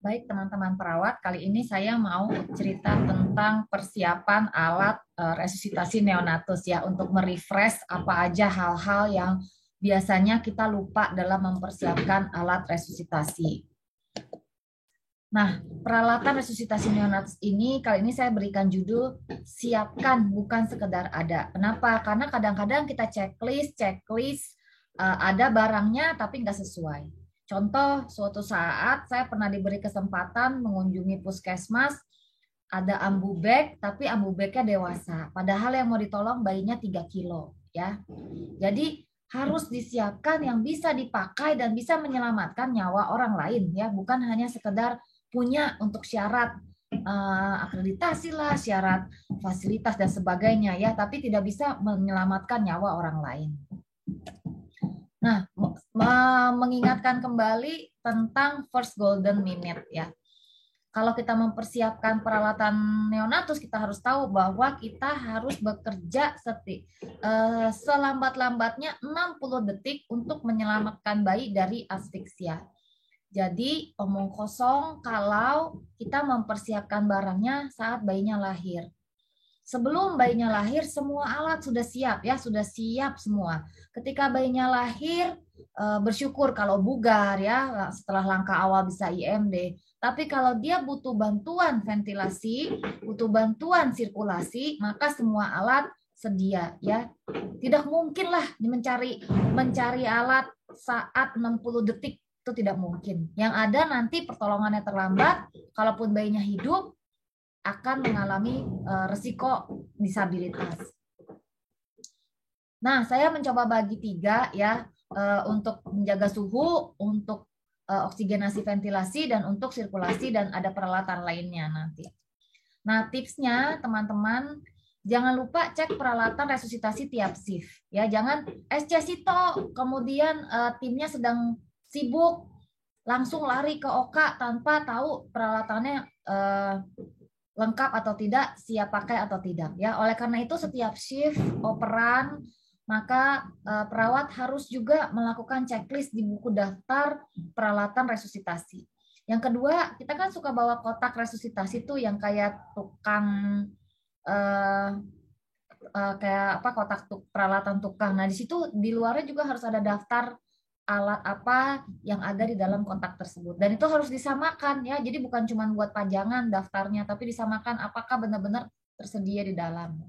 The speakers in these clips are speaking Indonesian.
Baik teman-teman perawat, kali ini saya mau cerita tentang persiapan alat resusitasi neonatus ya, untuk merefresh apa aja hal-hal yang biasanya kita lupa dalam mempersiapkan alat resusitasi. Nah, peralatan resusitasi neonatus ini kali ini saya berikan judul siapkan bukan sekedar ada. Kenapa? Karena kadang-kadang kita checklist ada barangnya tapi nggak sesuai. Contoh, suatu saat saya pernah diberi kesempatan mengunjungi puskesmas, ada ambu bag, tapi ambu bagnya dewasa. Padahal yang mau ditolong bayinya 3 kilo. Ya. Jadi harus disiapkan yang bisa dipakai dan bisa menyelamatkan nyawa orang lain. Ya, bukan hanya sekedar punya untuk syarat akreditasi lah, syarat fasilitas dan sebagainya. Ya, tapi tidak bisa menyelamatkan nyawa orang lain. Nah, mengingatkan kembali tentang first golden minute ya. Kalau kita mempersiapkan peralatan neonatus, kita harus tahu bahwa kita harus bekerja selambat-lambatnya 60 detik untuk menyelamatkan bayi dari asfiksia. Jadi omong kosong kalau kita mempersiapkan barangnya saat bayinya lahir. Sebelum bayinya lahir, semua alat sudah siap ya, sudah siap semua. Ketika bayinya lahir, bersyukur kalau bugar ya, setelah langkah awal bisa IMD. Tapi kalau dia butuh bantuan ventilasi, butuh bantuan sirkulasi, maka semua alat sedia ya. Tidak mungkin lah mencari alat saat 60 detik, itu tidak mungkin. Yang ada nanti pertolongannya terlambat, kalaupun bayinya hidup akan mengalami resiko disabilitas. Nah, saya mencoba bagi 3 ya, untuk menjaga suhu, untuk oksigenasi ventilasi, dan untuk sirkulasi, dan ada peralatan lainnya nanti. Nah, tipsnya teman-teman, jangan lupa cek peralatan resusitasi tiap shift. Ya, jangan SC Sito, kemudian timnya sedang sibuk, langsung lari ke OK tanpa tahu peralatannya lengkap atau tidak, siap pakai atau tidak ya. Oleh karena itu setiap shift operan maka perawat harus juga melakukan checklist di buku daftar peralatan resusitasi. Yang kedua, kita kan suka bawa kotak resusitasi tuh yang kayak tukang kayak apa, kotak peralatan tukang. Nah, di situ di luarnya juga harus ada daftar alat apa yang ada di dalam kotak tersebut. Dan itu harus disamakan ya. Jadi bukan cuma buat pajangan daftarnya, tapi disamakan apakah benar-benar tersedia di dalam.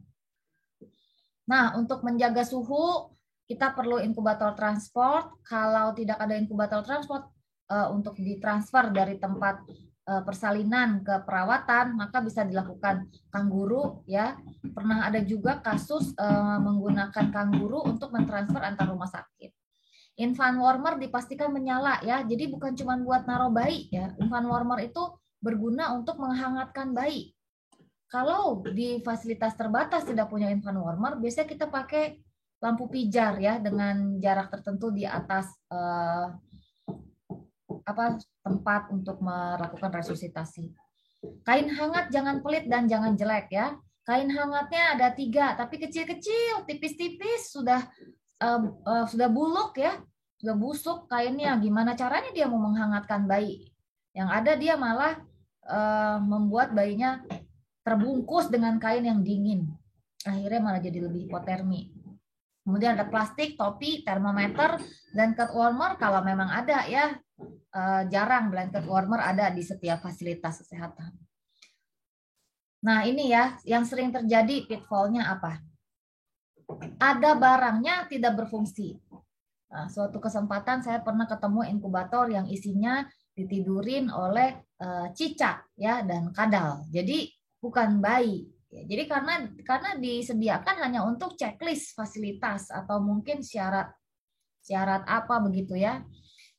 Nah, untuk menjaga suhu, kita perlu inkubator transport. Kalau tidak ada inkubator transport, untuk ditransfer dari tempat persalinan ke perawatan, maka bisa dilakukan kanguru ya. Pernah ada juga kasus menggunakan kanguru untuk mentransfer antar rumah sakit. Infant warmer dipastikan menyala ya. Jadi bukan cuma buat naruh bayi ya. Infant warmer itu berguna untuk menghangatkan bayi. Kalau di fasilitas terbatas tidak punya infant warmer, biasanya kita pakai lampu pijar ya dengan jarak tertentu di atas tempat untuk melakukan resusitasi. Kain hangat jangan pelit dan jangan jelek ya. Kain hangatnya ada 3, tapi kecil-kecil, tipis-tipis, sudah buluk ya, sudah busuk kainnya. Gimana caranya dia mau menghangatkan bayi? Yang ada dia malah membuat bayinya terbungkus dengan kain yang dingin. Akhirnya malah jadi lebih hipotermi. Kemudian ada plastik, topi, termometer, blanket warmer kalau memang ada ya. Jarang blanket warmer ada di setiap fasilitas kesehatan. Nah, ini ya yang sering terjadi pitfall-nya apa? Ada barangnya tidak berfungsi. Nah, suatu kesempatan saya pernah ketemu inkubator yang isinya ditidurin oleh cicak ya dan kadal. Jadi bukan bayi. Ya, jadi karena disediakan hanya untuk checklist fasilitas atau mungkin syarat apa begitu ya.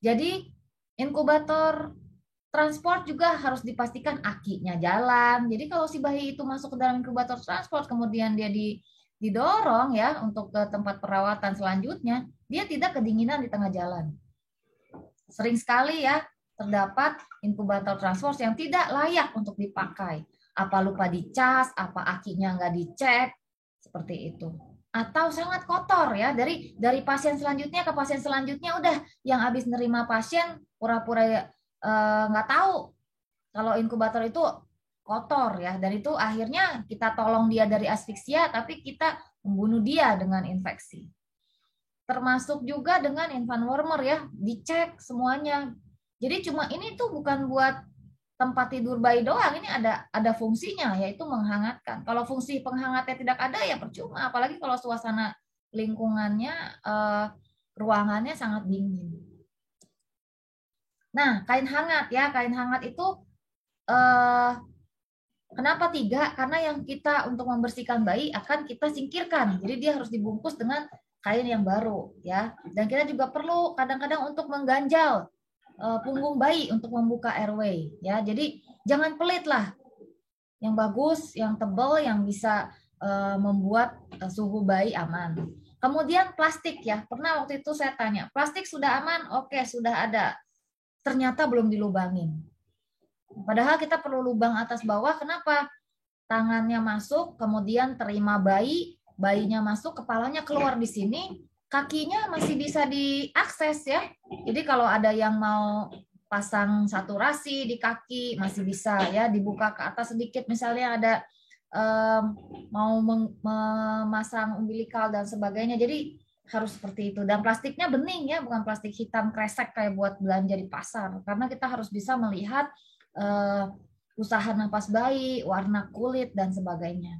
Jadi inkubator transport juga harus dipastikan akinya jalan. Jadi kalau si bayi itu masuk ke dalam inkubator transport kemudian dia didorong ya untuk ke tempat perawatan selanjutnya, dia tidak kedinginan di tengah jalan. Sering sekali ya terdapat inkubator transport yang tidak layak untuk dipakai. Apa lupa dicas, apa akinya nggak dicek, seperti itu. Atau sangat kotor ya, dari pasien selanjutnya ke pasien selanjutnya udah yang habis nerima pasien pura-pura nggak tahu Kalau inkubator itu kotor ya, dan itu akhirnya kita tolong dia dari asfiksia, tapi kita membunuh dia dengan infeksi. Termasuk juga dengan infant warmer ya, dicek semuanya. Jadi cuma ini tuh bukan buat tempat tidur bayi doang, ini ada fungsinya, yaitu menghangatkan. Kalau fungsi penghangatnya tidak ada ya percuma, apalagi kalau suasana lingkungannya, ruangannya sangat dingin. Nah, kain hangat ya, kain hangat itu kenapa 3? Karena yang kita untuk membersihkan bayi akan kita singkirkan, jadi dia harus dibungkus dengan kain yang baru ya. Dan kita juga perlu kadang-kadang untuk mengganjal punggung bayi untuk membuka airway ya. Jadi jangan pelit lah, yang bagus, yang tebal, yang bisa membuat suhu bayi aman. Kemudian plastik ya, pernah waktu itu saya tanya, plastik sudah aman? Oke, sudah ada. Ternyata belum dilubangin. Padahal kita perlu lubang atas bawah, kenapa? Tangannya masuk, kemudian terima bayi, bayinya masuk, kepalanya keluar di sini, kakinya masih bisa diakses ya. Jadi kalau ada yang mau pasang saturasi di kaki masih bisa ya, dibuka ke atas sedikit, misalnya ada mau memasang umbilikal dan sebagainya. Jadi harus seperti itu. Dan plastiknya bening ya, bukan plastik hitam kresek kayak buat belanja di pasar. Karena kita harus bisa melihat usaha napas bayi, warna kulit dan sebagainya.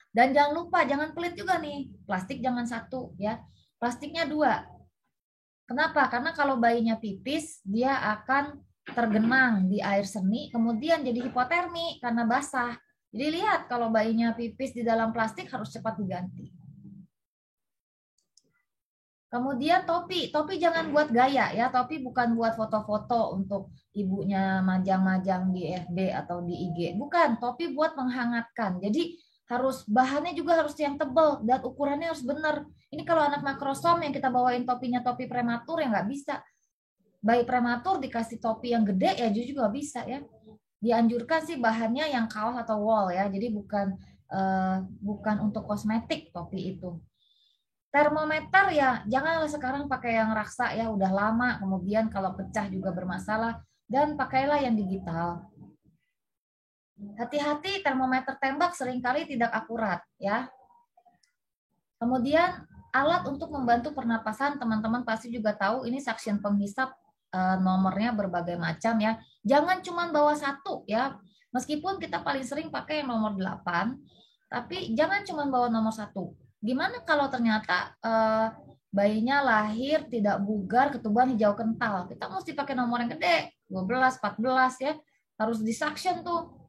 Dan jangan lupa, jangan pelit juga nih, plastik jangan 1 ya, plastiknya 2. Kenapa? Karena kalau bayinya pipis, dia akan tergenang di air seni, kemudian jadi hipotermi karena basah. Jadi lihat, kalau bayinya pipis di dalam plastik harus cepat diganti. Kemudian topi jangan buat gaya ya, topi bukan buat foto-foto untuk ibunya majang-majang di FB atau di IG, bukan, topi buat menghangatkan. Jadi harus bahannya juga harus yang tebal dan ukurannya harus benar. Ini kalau anak makrosom yang kita bawain topinya topi prematur ya nggak bisa. Bayi prematur dikasih topi yang gede ya juga bisa ya. Dianjurkan sih bahannya yang kaos atau wool ya, jadi bukan untuk kosmetik topi itu. Termometer ya janganlah sekarang pakai yang raksa ya, udah lama, kemudian kalau pecah juga bermasalah, dan pakailah yang digital. Hati-hati, termometer tembak seringkali tidak akurat ya. Kemudian alat untuk membantu pernapasan, teman-teman pasti juga tahu ini suction penghisap, nomornya berbagai macam ya. Jangan cuma bawa 1 ya. Meskipun kita paling sering pakai yang nomor 8, tapi jangan cuma bawa nomor 1. Gimana kalau ternyata bayinya lahir tidak bugar, ketuban hijau kental? Kita mesti pakai nomor yang gede, 12, 14 ya. Harus disuction tuh.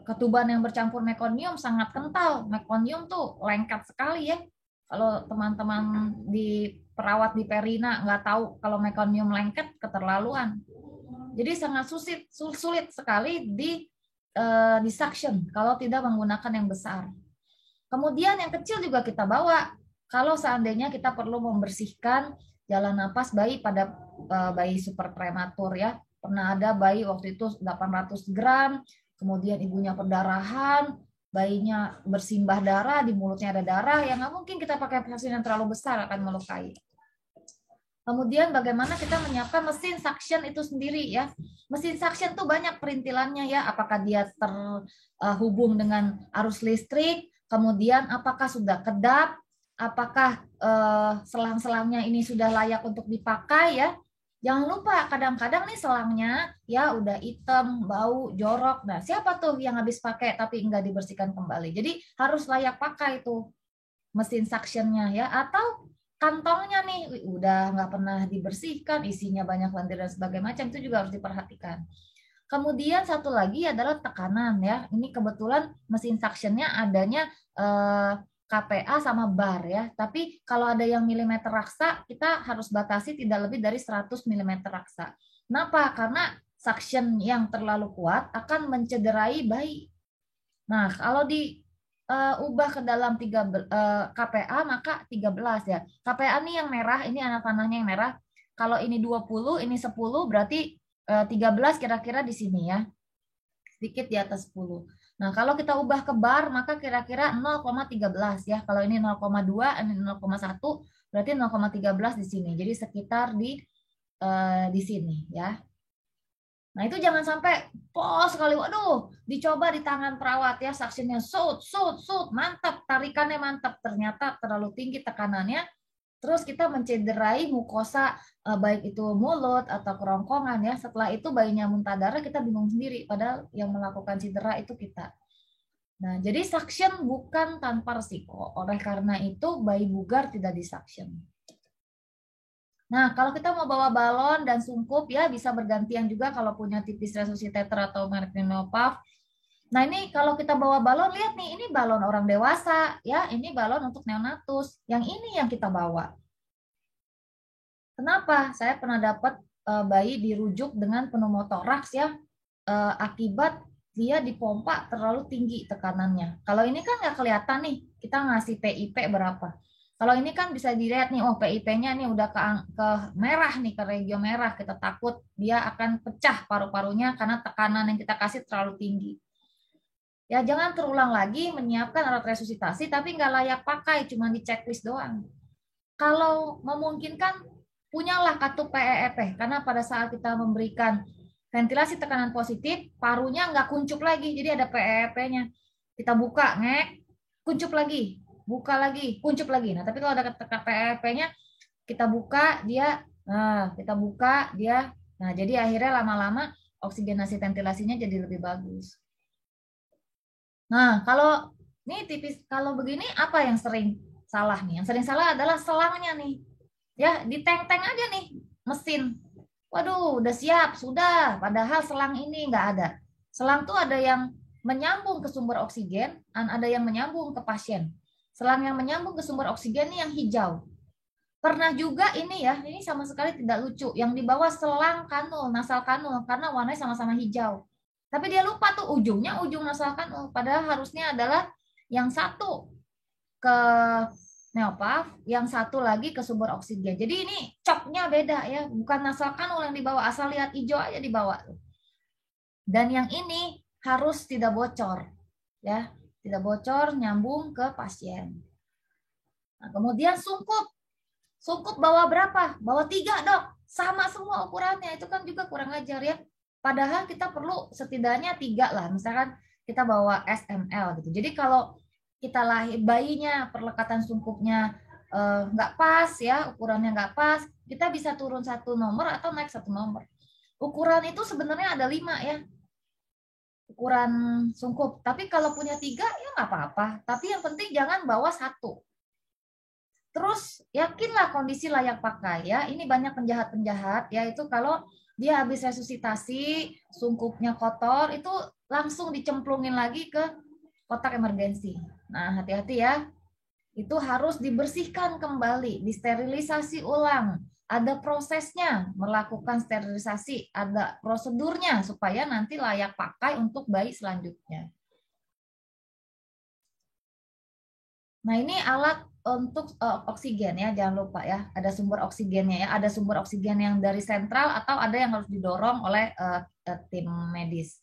Ketuban yang bercampur mekonium sangat kental. Mekonium tuh lengket sekali ya. Kalau teman-teman di perawat di Perina nggak tahu kalau mekonium lengket, keterlaluan. Jadi sangat sulit sekali di suction kalau tidak menggunakan yang besar. Kemudian yang kecil juga kita bawa. Kalau seandainya kita perlu membersihkan jalan napas bayi pada bayi super prematur ya. Pernah ada bayi waktu itu 800 gram, kemudian ibunya perdarahan, bayinya bersimbah darah, di mulutnya ada darah, ya nggak mungkin kita pakai vaksin yang terlalu besar, akan melukai. Kemudian bagaimana kita menyiapkan mesin suction itu sendiri ya. Mesin suction tuh banyak perintilannya ya, apakah dia terhubung dengan arus listrik, kemudian apakah sudah kedap, apakah selang-selangnya ini sudah layak untuk dipakai ya. Jangan lupa kadang-kadang nih selangnya ya udah hitam, bau, jorok. Nah, siapa tuh yang habis pakai tapi nggak dibersihkan kembali. Jadi harus layak pakai tuh mesin suctionnya ya, atau kantongnya nih udah nggak pernah dibersihkan, isinya banyak lendir dan sebagainya macam, itu juga harus diperhatikan. Kemudian satu lagi adalah tekanan ya. Ini kebetulan mesin suctionnya adanya KPA sama bar ya. Tapi kalau ada yang milimeter raksa, kita harus batasi tidak lebih dari 100 milimeter raksa. Kenapa? Karena suction yang terlalu kuat akan mencederai bayi. Nah, kalau ubah ke dalam KPA maka 13 ya. KPA nih yang merah, ini anak panahnya yang merah. Kalau ini 20, ini 10, berarti 13 kira-kira di sini ya. Sedikit di atas 10. Nah, kalau kita ubah ke bar maka kira-kira 0,13 ya. Kalau ini 0,2, ini 0,1, berarti 0,13 di sini. Jadi sekitar di sini ya. Nah, itu jangan sampai pos sekali, waduh, dicoba di tangan perawat ya, suctionnya sut, mantap, tarikannya mantap, ternyata terlalu tinggi tekanannya, terus kita mencederai mukosa, baik itu mulut atau kerongkongan ya. Setelah itu bayinya muntah darah, kita bingung sendiri, padahal yang melakukan cedera itu kita. Nah, jadi suction bukan tanpa resiko. Oleh karena itu, bayi bugar tidak disuction. Nah, kalau kita mau bawa balon dan sungkup ya bisa bergantian juga kalau punya tipis resuscitator atau merek Neopav. Nah, ini kalau kita bawa balon, lihat nih, ini balon orang dewasa ya, ini balon untuk neonatus. Yang ini yang kita bawa. Kenapa? Saya pernah dapat bayi dirujuk dengan pneumotoraks ya, akibat dia dipompa terlalu tinggi tekanannya. Kalau ini kan nggak kelihatan nih, kita ngasih PIP berapa. Kalau ini kan bisa dilihat nih, oh PIP-nya nih udah ke merah nih, ke regio merah. Kita takut dia akan pecah paru-parunya karena tekanan yang kita kasih terlalu tinggi. Ya jangan terulang lagi menyiapkan alat resusitasi tapi nggak layak pakai, cuma di checklist doang. Kalau memungkinkan, punyalah kartu PEEP, karena pada saat kita memberikan ventilasi tekanan positif, parunya nggak kuncup lagi, jadi ada PEEP-nya. Kita buka, ngek, kuncup lagi, buka lagi, kuncup lagi. Nah, tapi kalau ada PEEP-nya, kita buka, dia, nah, kita buka, dia, nah, jadi akhirnya lama-lama oksigenasi ventilasinya jadi lebih bagus. Nah, kalau ini tipis, kalau begini apa yang sering salah nih? Yang sering salah adalah selangnya nih. Ya, diteng-teng aja nih mesin. Waduh, udah siap, sudah. Padahal selang ini nggak ada. Selang tuh ada yang menyambung ke sumber oksigen, dan ada yang menyambung ke pasien. Selang yang menyambung ke sumber oksigen ini yang hijau. Pernah juga ini ya, ini sama sekali tidak lucu. Yang di bawah selang kanul, nasal kanul, karena warnanya sama-sama hijau. Tapi dia lupa tuh ujungnya ujung nasal kanul. Padahal harusnya adalah yang satu ke neopav, yang satu lagi ke sumber oksigen. Jadi ini coknya beda ya, bukan nasal kanul yang dibawa, asal lihat hijau aja dibawa. Dan yang ini harus tidak bocor, ya, tidak bocor, nyambung ke pasien. Nah, kemudian sungkup bawa berapa? Bawa 3 dok, sama semua ukurannya, itu kan juga kurang ajar ya. Padahal kita perlu setidaknya 3 lah, misalkan kita bawa SML gitu. Jadi kalau kita lahir bayinya perlekatan sungkupnya nggak pas ya, ukurannya nggak pas, kita bisa turun 1 nomor atau naik 1 nomor. Ukuran itu sebenarnya ada 5 ya, ukuran sungkup. Tapi kalau punya 3 ya nggak apa-apa. Tapi yang penting jangan bawa 1. Terus yakinlah kondisi layak pakai ya. Ini banyak penjahat-penjahat ya, itu kalau dia habis resusitasi, sungkupnya kotor, itu langsung dicemplungin lagi ke kotak emergensi. Nah, hati-hati ya. Itu harus dibersihkan kembali, disterilisasi ulang. Ada prosesnya melakukan sterilisasi, ada prosedurnya supaya nanti layak pakai untuk bayi selanjutnya. Nah, ini alat untuk oksigen ya, jangan lupa ya, ada sumber oksigennya ya, ada sumber oksigen yang dari sentral atau ada yang harus didorong oleh tim medis.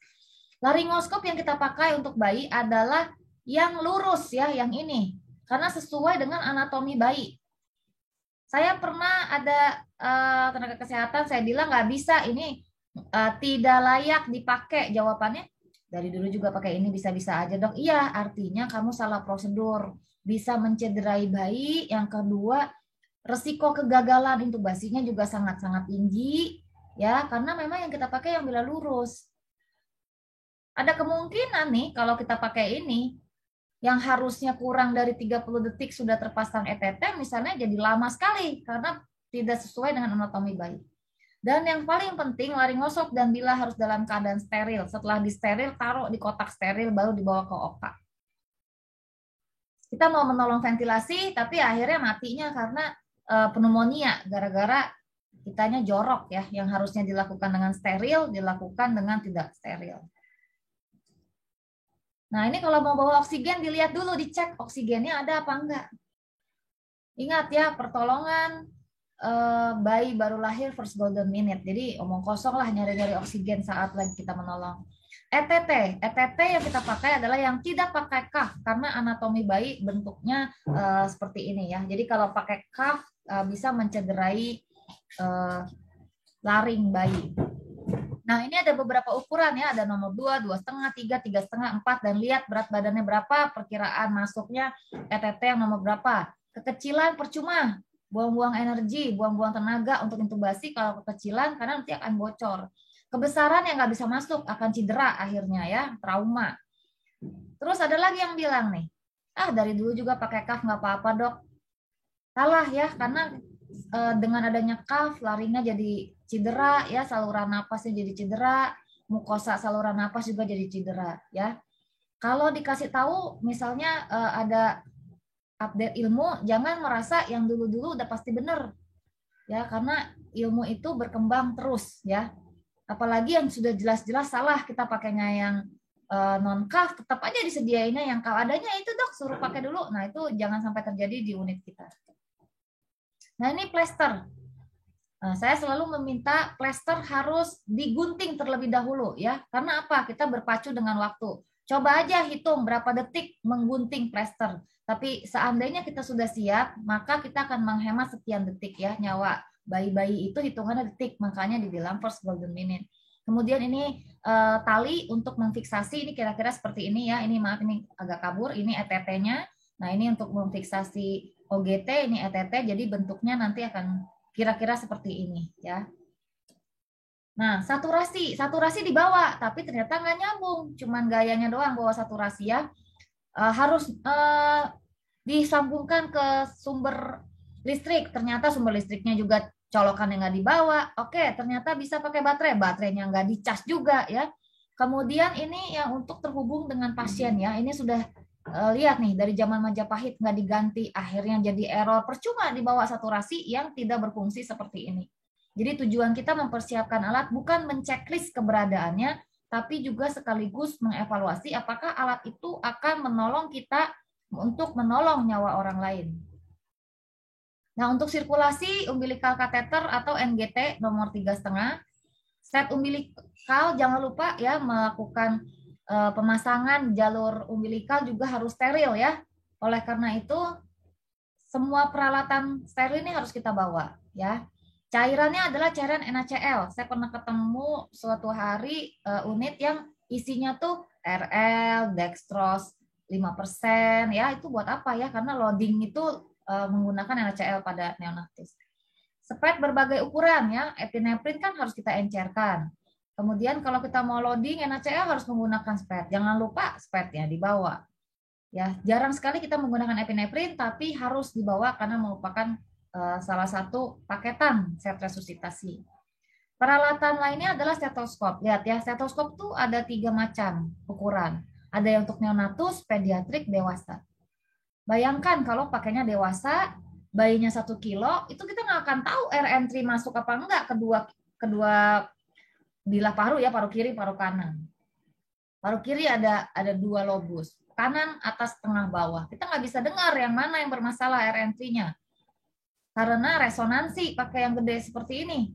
Laringoskop yang kita pakai untuk bayi adalah yang lurus ya, yang ini, karena sesuai dengan anatomi bayi. Saya pernah ada tenaga kesehatan, saya bilang nggak bisa, ini tidak layak dipakai, jawabannya dari dulu juga pakai ini bisa-bisa aja dok. Iya, artinya kamu salah prosedur, bisa mencederai bayi. Yang kedua, resiko kegagalan intubasinya juga sangat-sangat tinggi ya, karena memang yang kita pakai yang bila lurus. Ada kemungkinan nih kalau kita pakai ini yang harusnya kurang dari 30 detik sudah terpasang ETT misalnya jadi lama sekali karena tidak sesuai dengan anatomi bayi. Dan yang paling penting, laringosop dan bila harus dalam keadaan steril. Setelah disteril, taruh di kotak steril, baru dibawa ke OKA. Kita mau menolong ventilasi, tapi akhirnya matinya karena pneumonia, gara-gara kitanya jorok ya, yang harusnya dilakukan dengan steril, dilakukan dengan tidak steril. Nah, ini kalau mau bawa oksigen, dilihat dulu, dicek oksigennya ada apa enggak. Ingat ya, pertolongan bayi baru lahir first golden minute. Jadi omong kosong lah nyari-nyari oksigen saat lagi kita menolong. ETT yang kita pakai adalah yang tidak pakai cuff karena anatomi bayi bentuknya seperti ini ya. Jadi kalau pakai cuff bisa mencederai laring bayi. Nah, ini ada beberapa ukuran ya, ada nomor 2, 2,5, 3, 3,5, 4, dan lihat berat badannya berapa, perkiraan masuknya ETT yang nomor berapa. Kekecilan percuma, buang-buang energi, buang-buang tenaga untuk intubasi kalau kekecilan karena nanti akan bocor. Kebesaran yang nggak bisa masuk akan cedera akhirnya ya, trauma. Terus ada lagi yang bilang nih, dari dulu juga pakai cuff nggak apa-apa dok. Salah ya, karena dengan adanya cuff larinya jadi cedera ya, saluran napasnya jadi cedera, mukosa saluran napas juga jadi cedera ya. Kalau dikasih tahu misalnya ada update ilmu, jangan merasa yang dulu-dulu udah pasti benar ya, karena ilmu itu berkembang terus ya. Apalagi yang sudah jelas-jelas salah kita pakainya yang non cuff, tetap aja disediainnya yang cuff. Adanya itu dok, suruh pakai dulu. Nah itu jangan sampai terjadi di unit kita. Nah ini plester. Nah, saya selalu meminta plester harus digunting terlebih dahulu ya. Karena apa? Kita berpacu dengan waktu. Coba aja hitung berapa detik menggunting plester. Tapi seandainya kita sudah siap, maka kita akan menghemat sekian detik ya. Nyawa bayi-bayi itu hitungannya detik, makanya dibilang first golden minute. Kemudian ini tali untuk memfiksasi, ini kira-kira seperti ini ya. Ini maaf, ini agak kabur, ini ETT-nya. Nah ini untuk memfiksasi OGT, ini ETT, jadi bentuknya nanti akan kira-kira seperti ini ya. Nah, saturasi dibawa, tapi ternyata nggak nyambung, cuman gayanya doang bawa saturasi ya. Harus disambungkan ke sumber listrik. Ternyata sumber listriknya juga colokan yang nggak dibawa. Oke, ternyata bisa pakai baterainya nggak dicas juga ya. Kemudian ini yang untuk terhubung dengan pasien ya, ini sudah lihat nih dari zaman Majapahit nggak diganti, akhirnya jadi error, percuma dibawa saturasi yang tidak berfungsi seperti ini. Jadi tujuan kita mempersiapkan alat bukan menceklis keberadaannya, tapi juga sekaligus mengevaluasi apakah alat itu akan menolong kita untuk menolong nyawa orang lain. Nah, untuk sirkulasi umbilical catheter atau NGT nomor 3,5, set umbilikal jangan lupa ya melakukan pemasangan jalur umbilikal juga harus steril ya. Oleh karena itu semua peralatan steril ini harus kita bawa ya. Cairannya adalah cairan NaCl. Saya pernah ketemu suatu hari unit yang isinya tuh RL, dextrose 5% ya. Itu buat apa ya? Karena loading itu menggunakan NaCl pada neonatus. Spet berbagai ukuran ya. Epinephrine kan harus kita encerkan. Kemudian kalau kita mau loading NaCl harus menggunakan spet. Jangan lupa spetnya dibawa. Ya, jarang sekali kita menggunakan epinephrine tapi harus dibawa karena merupakan salah satu paketan set resusitasi. Peralatan lainnya adalah stetoskop. Lihat ya, stetoskop tuh ada 3 macam ukuran. Ada yang untuk neonatus, pediatrik, dewasa. Bayangkan kalau pakainya dewasa, bayinya 1 kilo, itu kita nggak akan tahu air entry masuk apa enggak kedua bilah paru ya, paru kiri, paru kanan. Paru kiri ada 2 lobus, kanan, atas, tengah, bawah. Kita nggak bisa dengar yang mana yang bermasalah air entry-nya. Karena resonansi pakai yang gede seperti ini.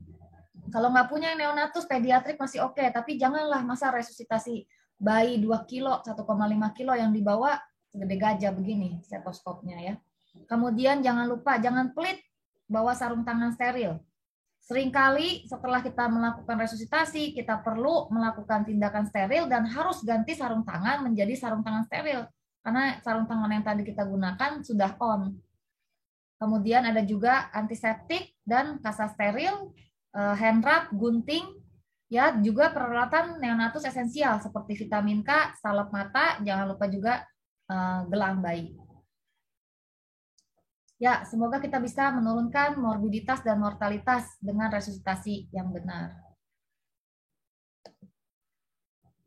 Kalau nggak punya yang neonatus, pediatrik masih oke, tapi janganlah masa resusitasi bayi 2 kilo, 1,5 kilo yang dibawa segede gajah begini stetoskopnya ya. Kemudian jangan lupa, jangan pelit bawa sarung tangan steril. Seringkali setelah kita melakukan resusitasi, kita perlu melakukan tindakan steril dan harus ganti sarung tangan menjadi sarung tangan steril. Karena sarung tangan yang tadi kita gunakan sudah on. Kemudian ada juga antiseptik dan kasa steril, hand wrap, gunting, ya juga peralatan neonatus esensial seperti vitamin K, salep mata, jangan lupa juga gelang bayi. Ya, semoga kita bisa menurunkan morbiditas dan mortalitas dengan resusitasi yang benar.